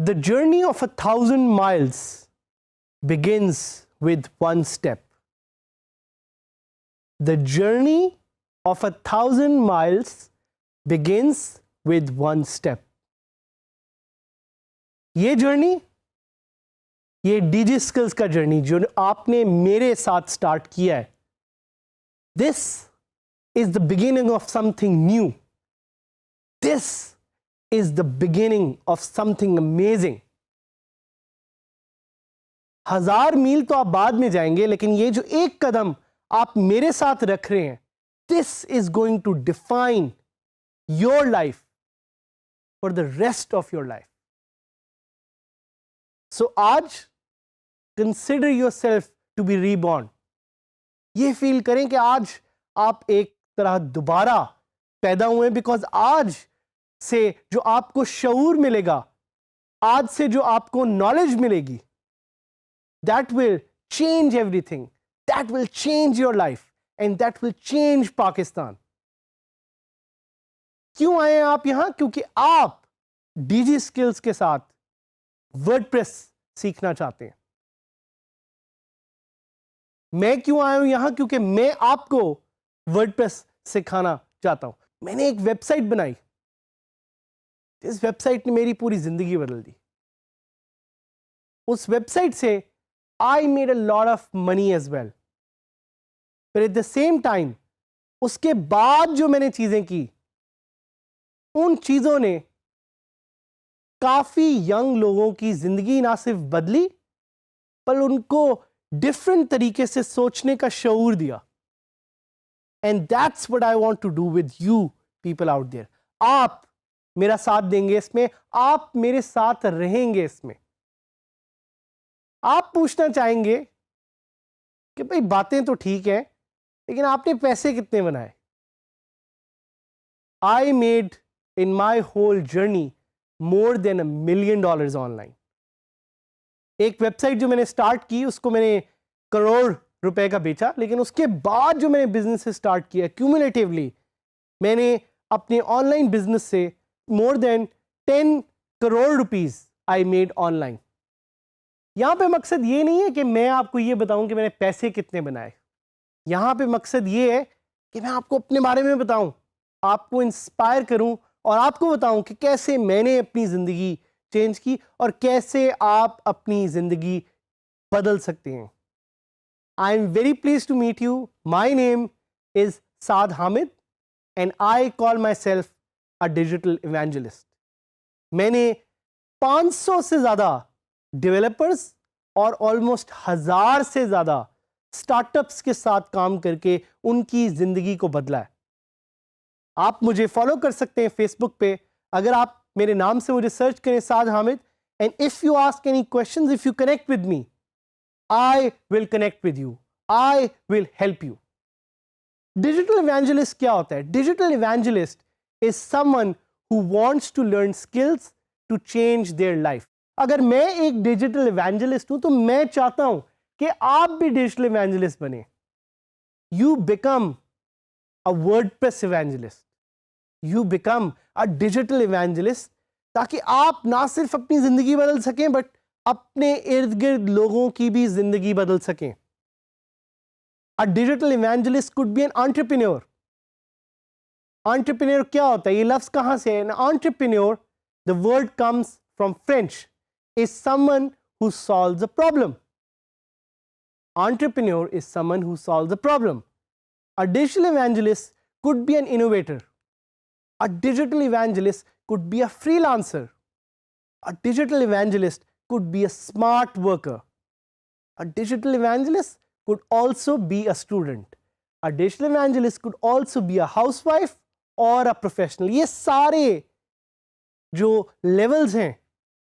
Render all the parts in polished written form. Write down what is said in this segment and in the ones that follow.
The journey of 1,000 miles begins with one step. The journey of 1,000 miles begins with one step. ये journey, ये DigiSkills का journey जो आपने मेरे साथ स्टार्ट किया है, this is the beginning of something new. This is the beginning of something amazing. 1000 मील तो आप बाद में जाएंगे, लेकिन ये जो एक कदम आप मेरे साथ रख रहे हैं, this is going to define your life for the rest of your life. So आज consider yourself to be reborn. ये फील करें कि आज आप एक तरह दोबारा पैदा हुए, बिकॉज आज से जो आपको शऊर मिलेगा, आज से जो आपको नॉलेज मिलेगी, that will change everything, that will change your life and that will change Pakistan. क्यों आए आप यहां? क्योंकि आप DigiSkills के साथ WordPress सीखना चाहते हैं. मैं क्यों आया हूं यहां? क्योंकि मैं आपको WordPress सिखाना चाहता हूं. मैंने एक वेबसाइट बनाई, इस वेबसाइट ने मेरी पूरी जिंदगी बदल दी. उस वेबसाइट से I made a lot of money as well. But at the same time, उसके बाद जो मैंने चीजें की, उन चीजों ने काफी यंग लोगों की जिंदगी ना सिर्फ बदली, पर उनको डिफरेंट तरीके से सोचने का शऊर दिया. And that's what I want to do with you people out there. आप मेरा साथ देंगे इसमें, आप मेरे साथ रहेंगे इसमें. आप पूछना चाहेंगे कि भाई बातें तो ठीक है, लेकिन आपने पैसे कितने बनाए? I made in my whole journey more than $1 million online. एक वेबसाइट जो मैंने स्टार्ट की, उसको मैंने करोड़ रुपए का बेचा, लेकिन उसके बाद जो मैंने बिजनेस स्टार्ट किया, क्यूमुलेटिवली मैंने अपने ऑनलाइन बिजनेस से more than 10 crore rupees I made online. यहां पे मकसद ये नहीं है कि मैं आपको ये बताऊं कि मैंने पैसे कितने बनाए. यहां पे मकसद ये है कि मैं आपको अपने बारे में बताऊं, आपको इंस्पायर करूं और आपको बताऊं कि कैसे मैंने अपनी जिंदगी चेंज की और कैसे आप अपनी जिंदगी बदल सकते हैं. I am very pleased to meet you. My name is Saad Hamid and I call myself a digital evangelist. मैंने 500 से ज़्यादा डेवलपर्स और ऑलमोस्ट 1000 से ज़्यादा स्टार्टअप्स के साथ काम करके उनकी ज़िंदगी को बदला है. आप मुझे फॉलो कर सकते हैं फेसबुक पे. अगर आप मेरे नाम से मुझे सर्च करें, Saad Hamid, and if you ask any questions, if you connect with me, I will connect with you. I will help you. Digital evangelist क्या होता है? Digital evangelist is someone who wants to learn skills to change their life. अगर मैं एक digital evangelist हूं, तो मैं चाहता हूं कि आप भी digital evangelist बने. You become a WordPress evangelist. You become a digital evangelist, ताकि आप ना सिर्फ अपनी जिंदगी बदल सकें, बट अपने इर्द गिर्द लोगों की भी जिंदगी बदल सकें. A digital evangelist could be an entrepreneur. Entrepreneur क्या होता है? ये लफ्ज कहां से है? An entrepreneur, the word comes from French, is someone who solves a problem. Entrepreneur is someone who solves a problem. A digital evangelist could be an innovator. A digital evangelist could be a freelancer. A digital evangelist could be a smart worker. A digital evangelist could also be a student. A digital evangelist could also be a housewife or a professional. ये सारे जो levels हैं,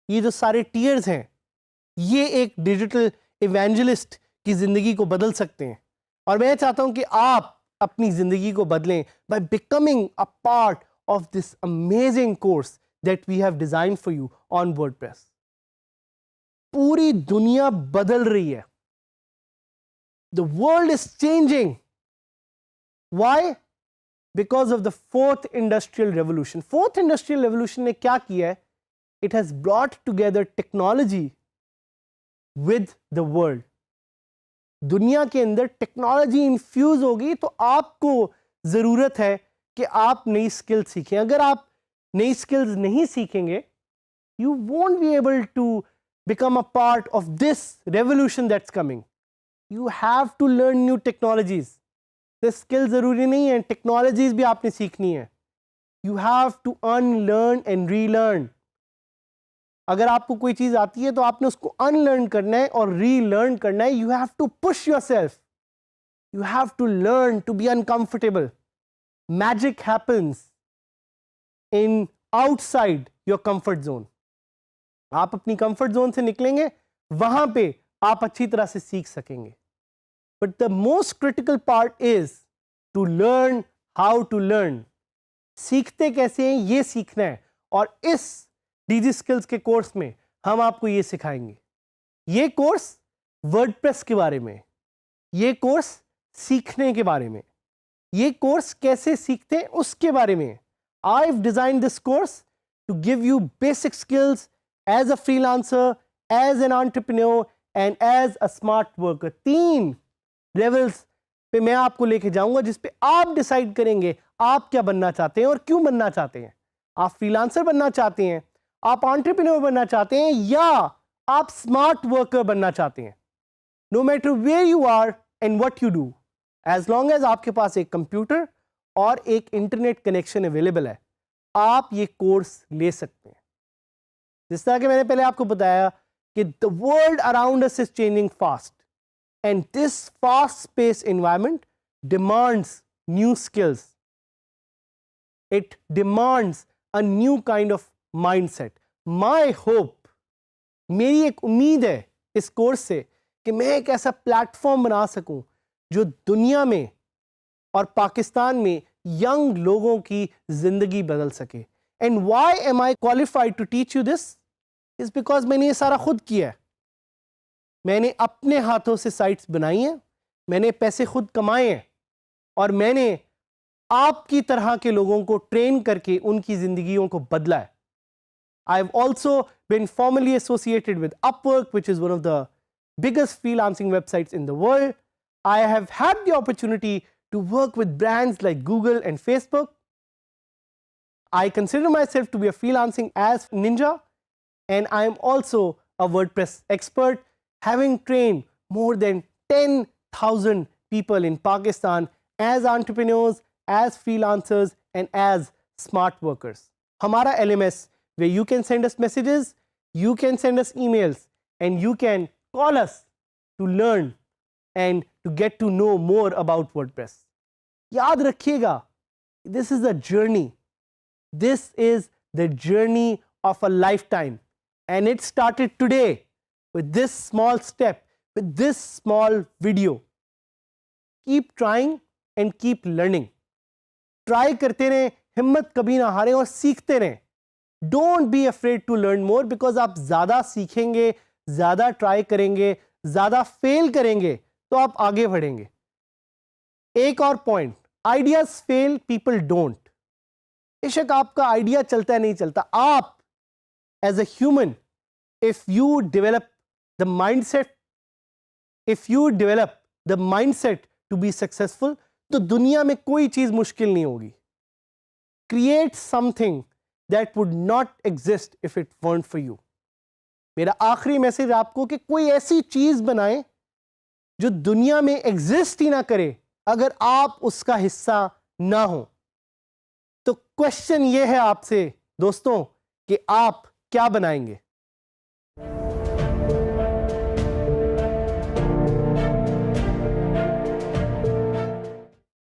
ये जो सारे tiers हैं, ये एक digital evangelist की जिंदगी को बदल सकते हैं. और मैं चाहता हूं कि आप अपनी जिंदगी को बदलें by becoming a part of this amazing course that we have designed for you on WordPress. पूरी दुनिया बदल रही है. The world is changing. Why? Because of the fourth industrial revolution. Fourth industrial revolution ने क्या किया है it has brought together technology with the world. दुनिया के अंदर टेक्नोलॉजी इन्फ्यूज होगी तो आपको ज़रूरत है कि आप नई स्किल्स सीखें. अगर आप नई स्किल्स नहीं सीखेंगे, you won't be able to become a part of this revolution that's coming. You have to learn new technologies. The skills ज़रूरी नहीं है, टेक्नोलॉजीज भी आपने सीखनी है. You have to unlearn and relearn. अगर आपको कोई चीज़ आती है तो आपने उसको अनलर्न करना है और रीलर्न करना है. You have to push yourself. You have to learn to be uncomfortable. Magic happens in outside your comfort zone. आप अपनी कंफर्ट जोन से निकलेंगे, वहां पे आप अच्छी तरह से सीख सकेंगे. But the most critical part is to learn how to learn. सीखते कैसे हैं ये सीखना है, और इस DigiSkills के कोर्स में हम आपको ये सिखाएंगे. ये कोर्स वर्डप्रेस के बारे में, ये कोर्स सीखने के बारे में, ये कोर्स कैसे सीखते हैं उसके बारे में. I've designed this course to give you basic skills as a freelancer, as an entrepreneur and as a smart worker. 3 levels पे मैं आपको लेके जाऊंगा जिस पे आप डिसाइड करेंगे आप क्या बनना चाहते हैं और क्यों बनना चाहते हैं. आप फ्रीलांसर बनना चाहते हैं, आप एंटरप्रेन्योर बनना चाहते हैं, या आप स्मार्ट वर्कर बनना चाहते हैं. No matter where you are and what you do, as long as आपके पास एक कंप्यूटर और एक इंटरनेट कनेक्शन अवेलेबल है, आप ये कोर्स ले सकते हैं. जिस तरह के मैंने पहले आपको बताया कि the world around us is changing fast, and this fast pace environment demands new skills. It demands a new kind of mindset. My hope, मेरी एक उम्मीद है इस कोर्स से कि मैं एक ऐसा प्लेटफॉर्म बना सकूं जो दुनिया में और पाकिस्तान में यंग लोगों की जिंदगी बदल सके. And why am I qualified to teach you this? Is because मैंने ये सारा खुद किया है. मैंने अपने हाथों से साइट्स बनाई हैं, मैंने पैसे खुद कमाए हैं, और मैंने आपकी तरह के लोगों को ट्रेन करके उनकी जिंदगियों को बदला है. I've also been formally associated with Upwork, which is one of the biggest freelancing websites in the world. I have had the opportunity to work with brands like Google and Facebook. I consider myself to be a freelancing as ninja, and I am also a WordPress expert, having trained more than 10,000 people in Pakistan as entrepreneurs, as freelancers, and as smart workers. Hamara LMS, where you can send us messages, you can send us emails, and you can call us to learn and to get to know more about WordPress. याद रखिएगा, this is a journey. This is the journey of a lifetime, and it started today with this small step, with this small video. Keep trying and keep learning. Try करते रहें, हिम्मत कभी ना हारें और सीखते रहें. Don't be afraid to learn more, because आप ज़्यादा सीखेंगे, ज़्यादा ट्राई करेंगे, ज़्यादा फेल करेंगे तो आप आगे बढ़ेंगे. एक और point, ideas fail, people don't. बेशक आपका आइडिया चलता है नहीं चलता, आप as a human, if you develop the mindset to be successful, तो दुनिया में कोई चीज मुश्किल नहीं होगी. Create something that would not exist if it won't for you. मेरा आखिरी मैसेज आपको कि कोई ऐसी चीज बनाएं जो दुनिया में एग्जिस्ट ही ना करे अगर आप उसका हिस्सा ना हो. तो क्वेश्चन ये है आपसे दोस्तों कि आप क्या बनाएंगे.